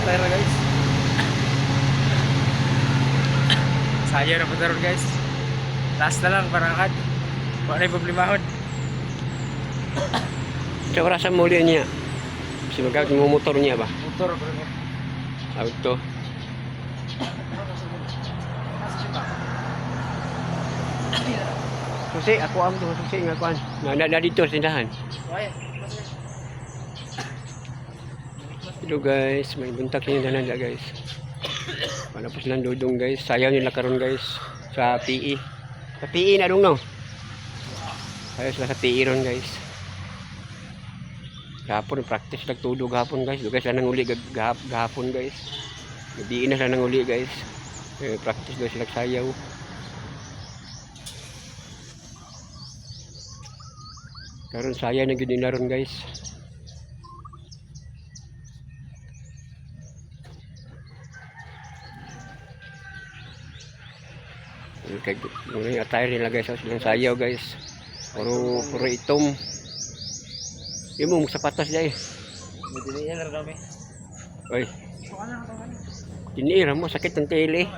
tayo na guys. Sayo na po tayo guys. Last na lang parangkat. Wala na yung problemahon. Sa orasan mo ulit niya. Kasi magkakit mo motor niya ba? Motor bro. Auto. Susi, ako ang to. Susi nga kuhan. Na dito sa tindahan. Hello guys, may buntak yung dalan guys. Wala pa silang dudong guys. Sayaw nila karon guys sa PE. Sa PE na dong no. Sayaw sila sa PE ron guys. Gahapon practice nagtudog gahapon guys. Guys lang uli gahapon guys. Gabi na lang uli guys. Practice guys sila sayaw. Karon saya na gyud nila ron guys. Kay yung attire nila guys, silang sayaw guys. Puro itom. Imo mo sapatos dai. Diniin na kami. Oy. Diniin mo sakit ng tele.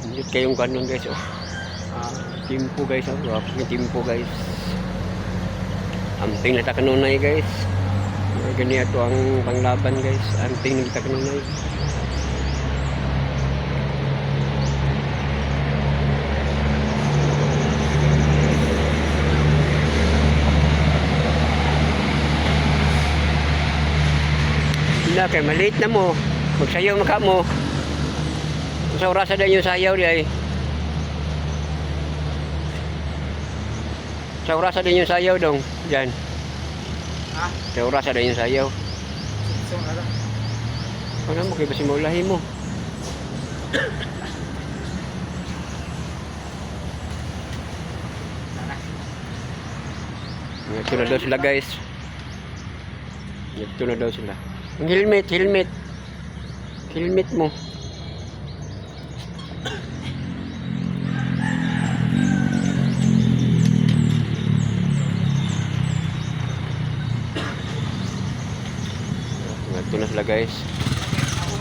Hindi kayong kanon guys oh. Timpo guys oh. Timpo guys. Amping na ta kanunay guys. Gani ato ang panglaban guys. Amping na ta kanunay. Sila kay maliit na mo. Magsayaw maka mo. Sa orasan na yung sayaw di ay. Sa orasan din yung sayaw dong. Diyan. Ha? Sa orasan din yung sayaw. So ano? Ano mo kay basi maulahi mo? Ito na daw sila guys. Ito na daw sila. Ang helmet. Helmet mo. Ito na sila guys.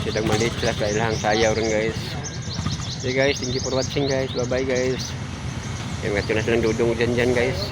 Sidang maliit sila sa ilang sayaw rin guys. Okay guys, thank you for watching guys. Bye bye guys. Ito na silang dudong dyan guys.